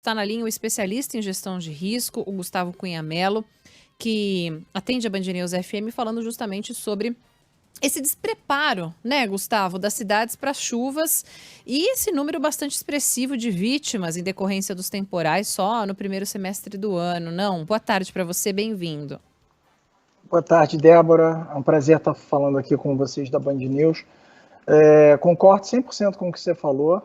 está na linha o especialista em gestão de risco, o Gustavo Cunha Mello, que atende a Band News FM, falando justamente sobre esse despreparo, né, Gustavo, das cidades para chuvas e esse número bastante expressivo de vítimas em decorrência dos temporais só no primeiro semestre do ano. Não, boa tarde para você, bem-vindo. Boa tarde, Débora. É um prazer estar falando aqui com vocês da Band News. Concordo 100% com o que você falou.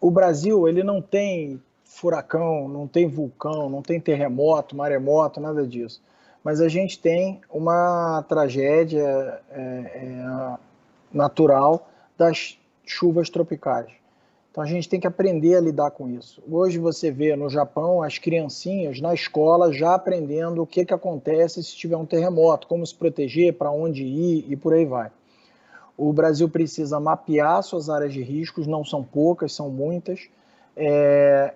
O Brasil, ele não tem furacão, não tem vulcão, não tem terremoto, maremoto, nada disso. Mas a gente tem uma tragédia natural das chuvas tropicais. Então a gente tem que aprender a lidar com isso. Hoje você vê no Japão as criancinhas na escola já aprendendo o que acontece se tiver um terremoto, como se proteger, para onde ir e por aí vai. O Brasil precisa mapear suas áreas de riscos, não são poucas, são muitas,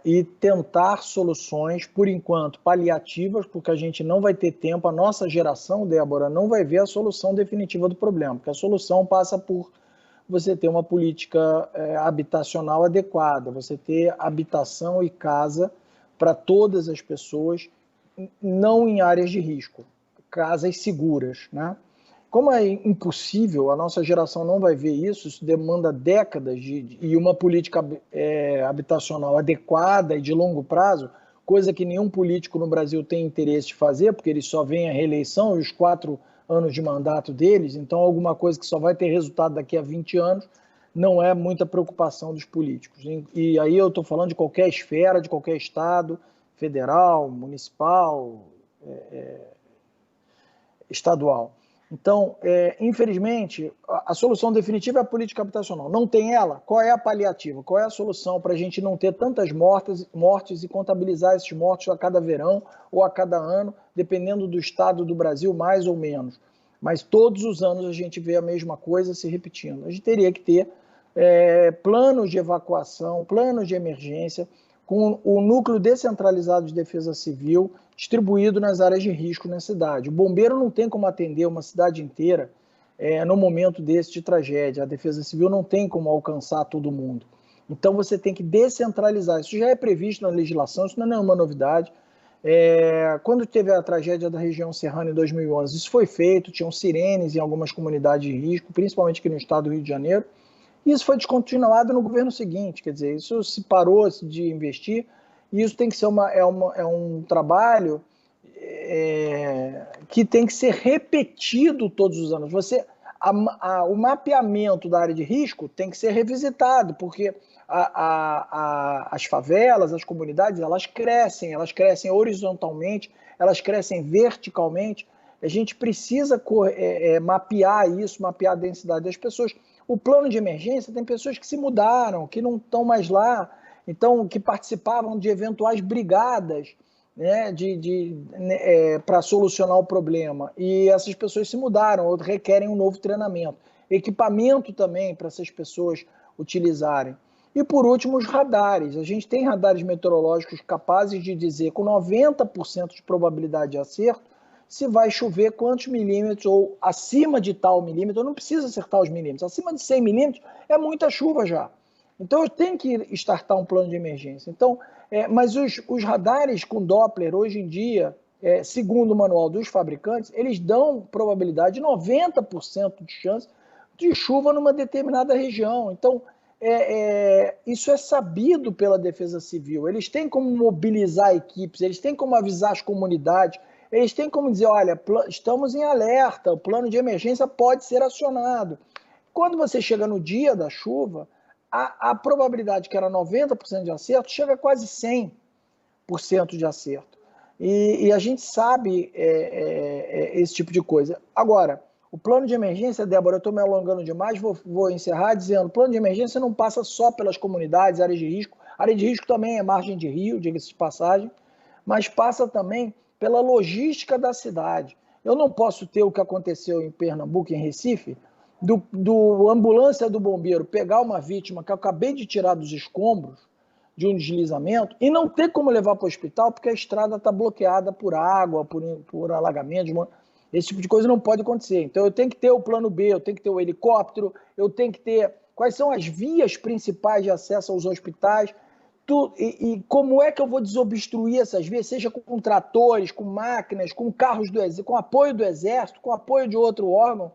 e tentar soluções, por enquanto, paliativas, porque a gente não vai ter tempo, a nossa geração, Débora, não vai ver a solução definitiva do problema, porque a solução passa por você ter uma política habitacional adequada, você ter habitação e casa para todas as pessoas, não em áreas de risco, casas seguras, né? Como é impossível, a nossa geração não vai ver isso, isso demanda décadas e uma política habitacional adequada e de longo prazo, coisa que nenhum político no Brasil tem interesse de fazer, porque eles só veem a reeleição e os 4 anos de mandato deles, então alguma coisa que só vai ter resultado daqui a 20 anos não é muita preocupação dos políticos. E aí eu estou falando de qualquer esfera, de qualquer estado, federal, municipal, estadual. Então, infelizmente, a solução definitiva é a política habitacional. Não tem ela? Qual é a paliativa? Qual é a solução para a gente não ter tantas mortes e contabilizar esses mortos a cada verão ou a cada ano, dependendo do estado do Brasil, mais ou menos? Mas todos os anos a gente vê a mesma coisa se repetindo. A gente teria que ter planos de evacuação, planos de emergência, com o núcleo descentralizado de defesa civil distribuído nas áreas de risco na cidade. O bombeiro não tem como atender uma cidade inteira no momento desse de tragédia. A defesa civil não tem como alcançar todo mundo. Então você tem que descentralizar. Isso já é previsto na legislação, isso não é nenhuma novidade. Quando teve a tragédia da região serrana em 2011, isso foi feito, tinham sirenes em algumas comunidades de risco, principalmente aqui no estado do Rio de Janeiro. Isso foi descontinuado no governo seguinte, quer dizer, isso se parou de investir, e isso tem que ser um trabalho que tem que ser repetido todos os anos. O mapeamento da área de risco tem que ser revisitado, porque as favelas, as comunidades, elas crescem horizontalmente, elas crescem verticalmente. A gente precisa mapear isso, mapear a densidade das pessoas. O plano de emergência tem pessoas que se mudaram, que não estão mais lá, então que participavam de eventuais brigadas, né, para solucionar o problema. E essas pessoas se mudaram ou requerem um novo treinamento. Equipamento também para essas pessoas utilizarem. E por último, os radares. A gente tem radares meteorológicos capazes de dizer com 90% de probabilidade de acerto se vai chover quantos milímetros, ou acima de tal milímetro, não precisa acertar os milímetros, acima de 100 milímetros é muita chuva já. Então eu tenho que startar um plano de emergência. Então, mas os radares com Doppler, hoje em dia, segundo o manual dos fabricantes, eles dão probabilidade de 90% de chance de chuva numa determinada região. Então, isso é sabido pela Defesa Civil. Eles têm como mobilizar equipes, eles têm como avisar as comunidades, eles têm como dizer, olha, estamos em alerta, o plano de emergência pode ser acionado. Quando você chega no dia da chuva, a probabilidade que era 90% de acerto chega a quase 100% de acerto. E a gente sabe esse tipo de coisa. Agora, o plano de emergência, Débora, eu estou me alongando demais, vou encerrar dizendo, o plano de emergência não passa só pelas comunidades, áreas de risco. Área de risco também é margem de rio, diga-se de passagem, mas passa também pela logística da cidade. Eu não posso ter o que aconteceu em Pernambuco, em Recife, do ambulância do bombeiro pegar uma vítima que eu acabei de tirar dos escombros de um deslizamento e não ter como levar para o hospital porque a estrada está bloqueada por água, por alagamento. Esse tipo de coisa não pode acontecer. Então eu tenho que ter o plano B, eu tenho que ter o helicóptero, eu tenho que ter quais são as vias principais de acesso aos hospitais. E como é que eu vou desobstruir essas vias, seja com tratores, com máquinas, com carros do Exército, com apoio do Exército, com apoio de outro órgão?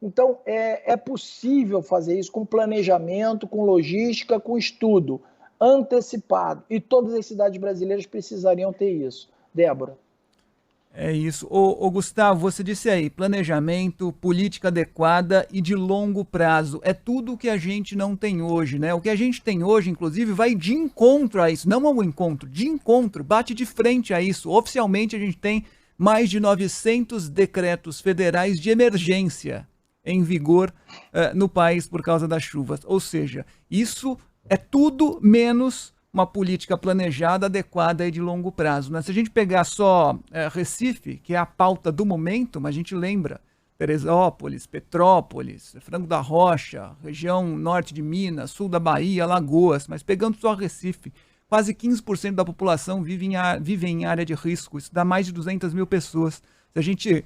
Então, é possível fazer isso com planejamento, com logística, com estudo antecipado. E todas as cidades brasileiras precisariam ter isso. Débora. É isso. Ô Gustavo, você disse aí, planejamento, política adequada e de longo prazo. É tudo o que a gente não tem hoje, né? O que a gente tem hoje, inclusive, vai de encontro a isso. Não ao encontro, de encontro, bate de frente a isso. Oficialmente, a gente tem mais de 900 decretos federais de emergência em vigor no país por causa das chuvas. Ou seja, isso é tudo menos uma política planejada, adequada e de longo prazo. Né? Se a gente pegar só Recife, que é a pauta do momento, mas a gente lembra Teresópolis, Petrópolis, Franco da Rocha, região norte de Minas, sul da Bahia, Alagoas, mas pegando só Recife, quase 15% da população vive em área de risco, isso dá mais de 200 mil pessoas. Se a gente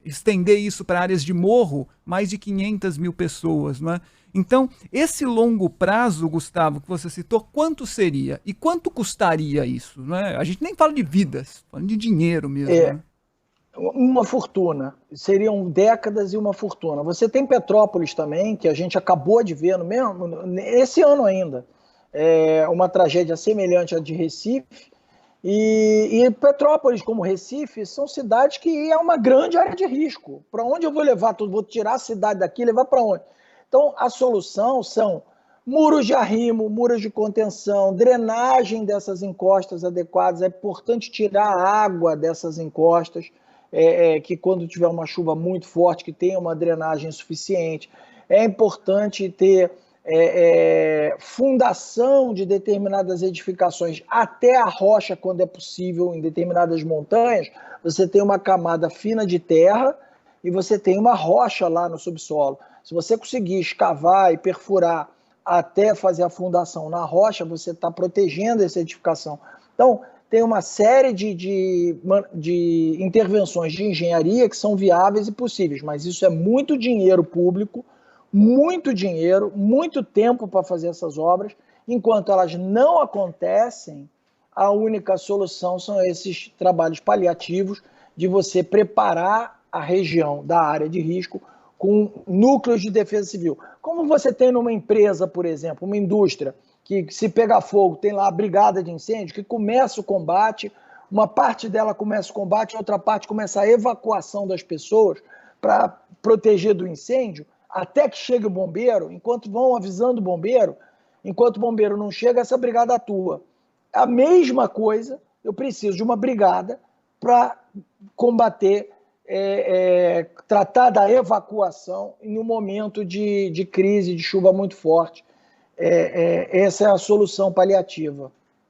estender isso para áreas de morro, mais de 500 mil pessoas, não é? Então, esse longo prazo, Gustavo, que você citou, quanto seria? E quanto custaria isso? Não é? A gente nem fala de vidas, falando de dinheiro mesmo. Né? Uma fortuna. Seriam décadas e uma fortuna. Você tem Petrópolis também, que a gente acabou de ver esse ano ainda. Uma tragédia semelhante à de Recife. E Petrópolis, como Recife, são cidades que é uma grande área de risco. Para onde eu vou levar tudo? Vou tirar a cidade daqui e levar para onde? Então, a solução são muros de arrimo, muros de contenção, drenagem dessas encostas adequadas. É importante tirar a água dessas encostas, que quando tiver uma chuva muito forte, que tenha uma drenagem suficiente. É importante ter fundação de determinadas edificações até a rocha, quando é possível, em determinadas montanhas. Você tem uma camada fina de terra e você tem uma rocha lá no subsolo. Se você conseguir escavar e perfurar até fazer a fundação na rocha, você está protegendo essa edificação. Então, tem uma série de intervenções de engenharia que são viáveis e possíveis, mas isso é muito dinheiro público, muito dinheiro, muito tempo para fazer essas obras. Enquanto elas não acontecem, a única solução são esses trabalhos paliativos de você preparar a região da área de risco com núcleos de defesa civil. Como você tem numa empresa, por exemplo, uma indústria, que se pegar fogo, tem lá a brigada de incêndio, que começa o combate, uma parte dela começa o combate, outra parte começa a evacuação das pessoas para proteger do incêndio, até que chegue o bombeiro, enquanto vão avisando o bombeiro, enquanto o bombeiro não chega, essa brigada atua. A mesma coisa, eu preciso de uma brigada para combater, tratar da evacuação em um momento de crise, de chuva muito forte. Essa é a solução paliativa.